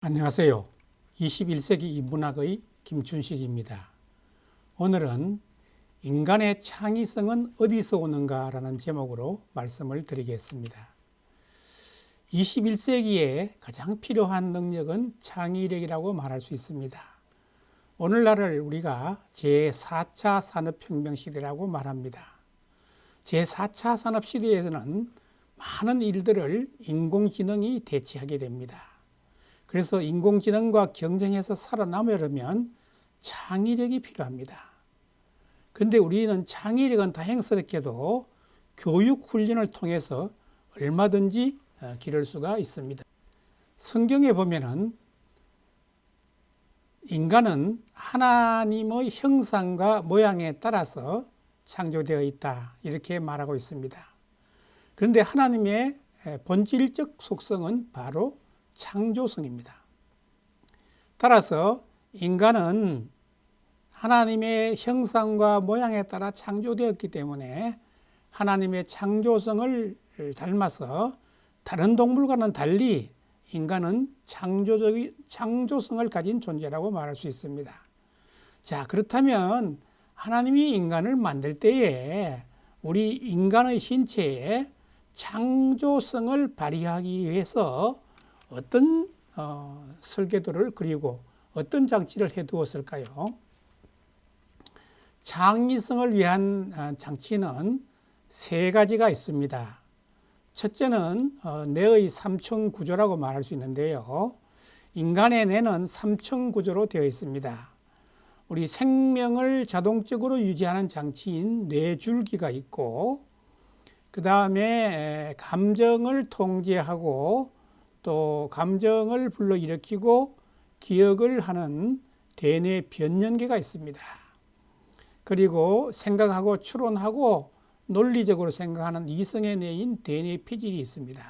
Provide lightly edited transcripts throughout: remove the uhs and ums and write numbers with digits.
안녕하세요. 21세기 인문학의 김춘식입니다. 오늘은 인간의 창의성은 어디서 오는가 라는 제목으로 말씀을 드리겠습니다. 21세기에 가장 필요한 능력은 창의력이라고 말할 수 있습니다. 오늘날을 우리가 제4차 산업혁명 시대라고 말합니다. 제4차 산업시대에서는 많은 일들을 인공지능이 대체하게 됩니다. 그래서 인공지능과 경쟁해서 살아남으려면 창의력이 필요합니다. 그런데 우리는 창의력은 다행스럽게도 교육 훈련을 통해서 얼마든지 기를 수가 있습니다. 성경에 보면은 인간은 하나님의 형상과 모양에 따라서 창조되어 있다 이렇게 말하고 있습니다. 그런데 하나님의 본질적 속성은 바로 창조성입니다. 따라서 인간은 하나님의 형상과 모양에 따라 창조되었기 때문에 하나님의 창조성을 닮아서 다른 동물과는 달리 인간은 창조성을 가진 존재라고 말할 수 있습니다. 자, 그렇다면 하나님이 인간을 만들 때에 우리 인간의 신체에 창조성을 발휘하기 위해서 어떤 설계도를 그리고 어떤 장치를 해두었을까요? 창의성을 위한 장치는 세 가지가 있습니다. 첫째는 뇌의 삼층 구조라고 말할 수 있는데요. 인간의 뇌는 삼층 구조로 되어 있습니다. 우리 생명을 자동적으로 유지하는 장치인 뇌줄기가 있고, 그 다음에 감정을 통제하고 또 감정을 불러일으키고 기억을 하는 대뇌 변연계가 있습니다. 그리고 생각하고 추론하고 논리적으로 생각하는 이성의 뇌인 대뇌 피질이 있습니다.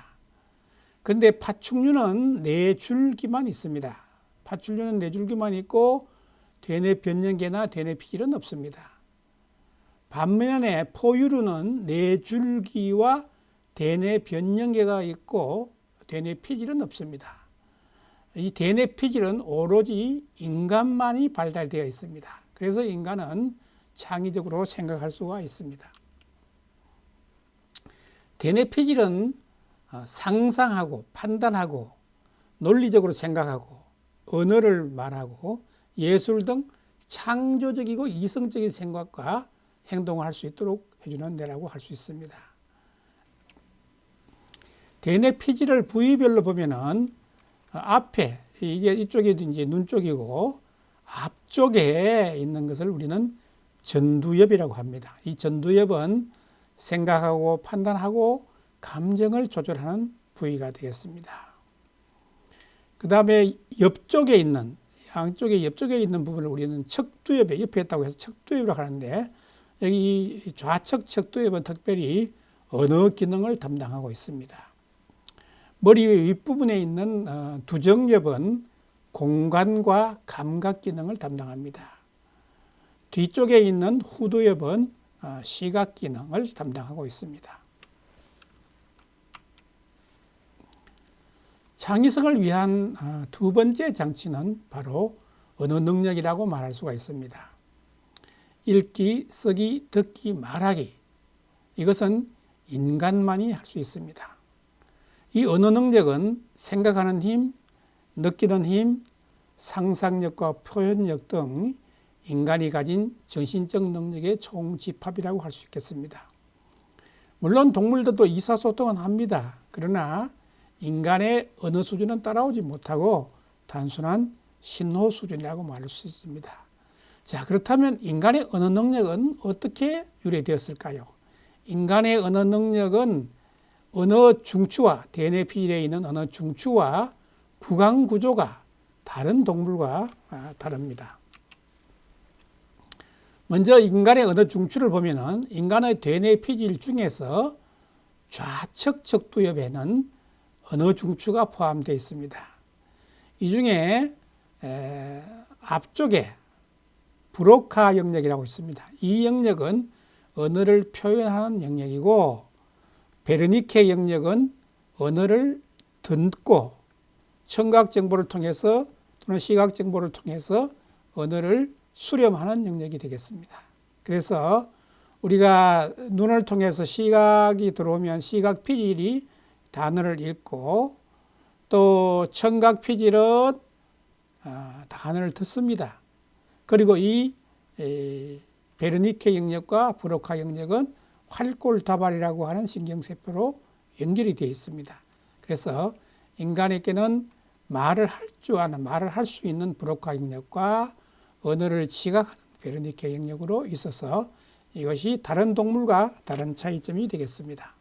그런데 파충류는 뇌줄기만 있습니다. 파충류는 뇌줄기만 있고 대뇌 변연계나 대뇌 피질은 없습니다. 반면에 포유류는 뇌줄기와 대뇌 변연계가 있고 대뇌 피질은 없습니다. 이 대뇌 피질은 오로지 인간만이 발달되어 있습니다. 그래서 인간은 창의적으로 생각할 수가 있습니다. 대뇌 피질은 상상하고 판단하고 논리적으로 생각하고 언어를 말하고 예술 등 창조적이고 이성적인 생각과 행동을 할 수 있도록 해주는 뇌라고 할 수 있습니다. 대뇌 피질을 부위별로 보면은 앞에 이게 이쪽이 이제 눈 쪽이고 앞쪽에 있는 것을 우리는 전두엽이라고 합니다. 이 전두엽은 생각하고 판단하고 감정을 조절하는 부위가 되겠습니다. 그 다음에 옆쪽에 있는 양쪽에 옆쪽에 있는 부분을 우리는 척두엽에 옆에 있다고 해서 척두엽이라고 하는데 여기 좌측 척두엽은 특별히 언어 기능을 담당하고 있습니다. 머리 윗부분에 있는 두정엽은 공간과 감각 기능을 담당합니다. 뒤쪽에 있는 후두엽은 시각 기능을 담당하고 있습니다. 창의성을 위한 두 번째 장치는 바로 언어 능력이라고 말할 수가 있습니다. 읽기, 쓰기, 듣기, 말하기, 이것은 인간만이 할 수 있습니다. 이 언어 능력은 생각하는 힘, 느끼는 힘, 상상력과 표현력 등 인간이 가진 정신적 능력의 총집합이라고 할 수 있겠습니다. 물론 동물들도 의사소통은 합니다. 그러나 인간의 언어 수준은 따라오지 못하고 단순한 신호 수준이라고 말할 수 있습니다. 자, 그렇다면 인간의 언어 능력은 어떻게 유래되었을까요? 인간의 언어 능력은 언어 중추와 대뇌 피질에 있는 언어 중추와 구강 구조가 다른 동물과 다릅니다. 먼저 인간의 언어 중추를 보면은 인간의 대뇌 피질 중에서 좌측 척두엽에는 언어 중추가 포함되어 있습니다. 이 중에 앞쪽에 브로카 영역이라고 있습니다. 이 영역은 언어를 표현하는 영역이고 베르니케 영역은 언어를 듣고 청각 정보를 통해서 또는 시각 정보를 통해서 언어를 수렴하는 영역이 되겠습니다. 그래서 우리가 눈을 통해서 시각이 들어오면 시각 피질이 단어를 읽고 또 청각 피질은 단어를 듣습니다. 그리고 이 베르니케 영역과 브로카 영역은 활골다발이라고 하는 신경세포로 연결이 되어 있습니다. 그래서 인간에게는 말을 할 줄 아는, 말을 할 수 있는 브로카 영역과 언어를 지각하는 베르니케 영역으로 있어서 이것이 다른 동물과 다른 차이점이 되겠습니다.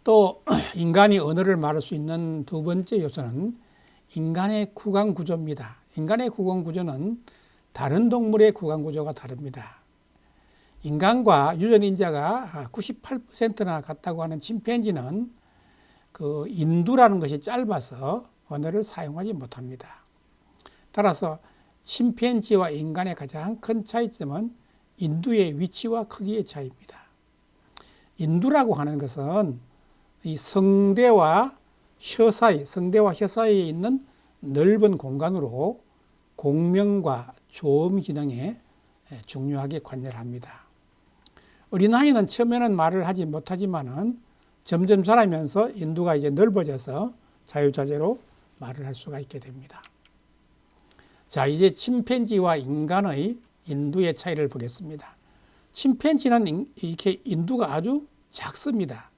또 인간이 언어를 말할 수 있는 두 번째 요소는 인간의 구강 구조입니다. 인간의 구강 구조는 다른 동물의 구강 구조가 다릅니다. 인간과 유전인자가 98%나 같다고 하는 침팬지는 그 인두라는 것이 짧아서 언어를 사용하지 못합니다. 따라서 침팬지와 인간의 가장 큰 차이점은 인두의 위치와 크기의 차이입니다. 인두라고 하는 것은 이 성대와 혀 사이에 있는 넓은 공간으로 공명과 조음 기능에 중요하게 관여를 합니다. 어린아이는 처음에는 말을 하지 못하지만은 점점 자라면서 인두가 이제 넓어져서 자유자재로 말을 할 수가 있게 됩니다. 자, 이제 침팬지와 인간의 인두의 차이를 보겠습니다. 침팬지는 이렇게 인두가 아주 작습니다.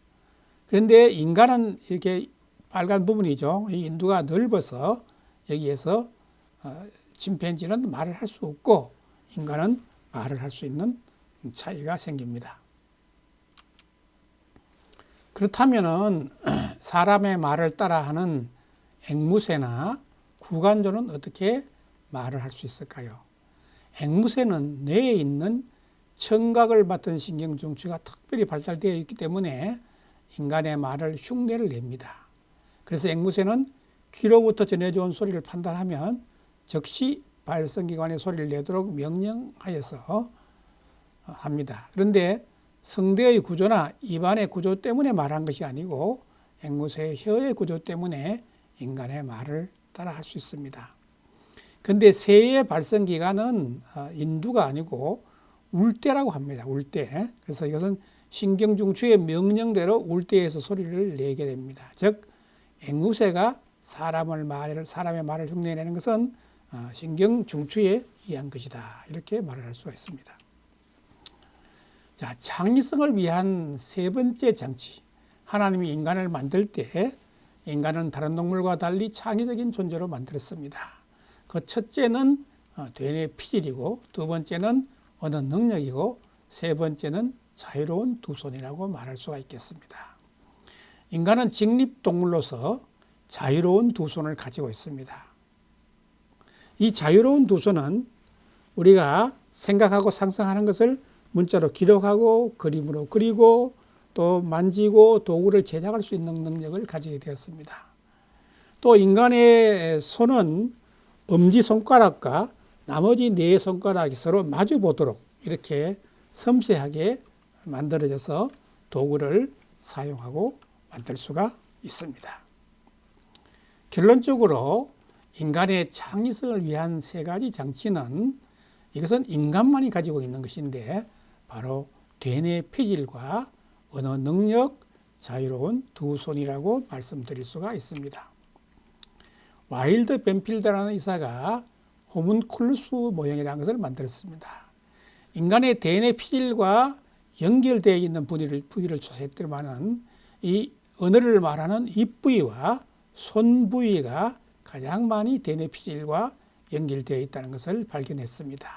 그런데 인간은 이렇게 빨간 부분이죠. 이 인두가 넓어서 여기에서 침팬지는 말을 할 수 없고 인간은 말을 할 수 있는 차이가 생깁니다. 그렇다면은 사람의 말을 따라하는 앵무새나 구간조는 어떻게 말을 할 수 있을까요? 앵무새는 뇌에 있는 청각을 맡은 신경중추가 특별히 발달되어 있기 때문에 인간의 말을 흉내를 냅니다. 그래서 앵무새는 귀로부터 전해져 온 소리를 판단하면 즉시 발성기관의 소리를 내도록 명령하여서 합니다. 그런데 성대의 구조나 입안의 구조 때문에 말한 것이 아니고 앵무새의 혀의 구조 때문에 인간의 말을 따라할 수 있습니다. 그런데 새의 발성기관은 인두가 아니고 울대라고 합니다. 울대. 그래서 이것은 신경중추의 명령대로 울대에서 소리를 내게 됩니다. 즉 앵무새가 사람의 말을 흉내내는 것은 신경중추에 의한 것이다. 이렇게 말을 할 수가 있습니다. 자, 창의성을 위한 세 번째 장치. 하나님이 인간을 만들 때 인간은 다른 동물과 달리 창의적인 존재로 만들었습니다. 그 첫째는 되뇌 피질이고 두 번째는 언어 능력이고 세 번째는 자유로운 두 손이라고 말할 수가 있겠습니다. 인간은 직립동물로서 자유로운 두 손을 가지고 있습니다. 이 자유로운 두 손은 우리가 생각하고 상상하는 것을 문자로 기록하고 그림으로 그리고 또 만지고 도구를 제작할 수 있는 능력을 가지게 되었습니다. 또 인간의 손은 엄지손가락과 나머지 네 손가락이 서로 마주 보도록 이렇게 섬세하게 만들어져서 도구를 사용하고 만들 수가 있습니다. 결론적으로 인간의 창의성을 위한 세 가지 장치는 이것은 인간만이 가지고 있는 것인데 바로 되뇌 피질과 언어 능력, 자유로운 두 손이라고 말씀드릴 수가 있습니다. 와일드 벤필드라는 의사가 호문클루스 모형이라는 것을 만들었습니다. 인간의 되뇌 피질과 연결되어 있는 부위를 조사했더니만 이 언어를 말하는 입 부위와 손 부위가 가장 많이 되뇌 피질과 연결되어 있다는 것을 발견했습니다.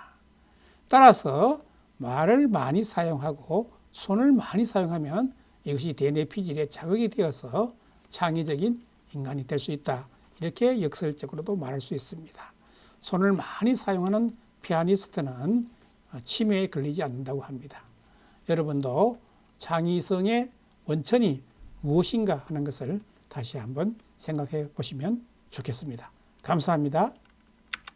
따라서 말을 많이 사용하고 손을 많이 사용하면 이것이 되뇌 피질에 자극이 되어서 창의적인 인간이 될 수 있다. 이렇게 역설적으로도 말할 수 있습니다. 손을 많이 사용하는 피아니스트는 치매에 걸리지 않는다고 합니다. 여러분도 창의성의 원천이 무엇인가 하는 것을 다시 한번 생각해 보시면 좋겠습니다. 감사합니다.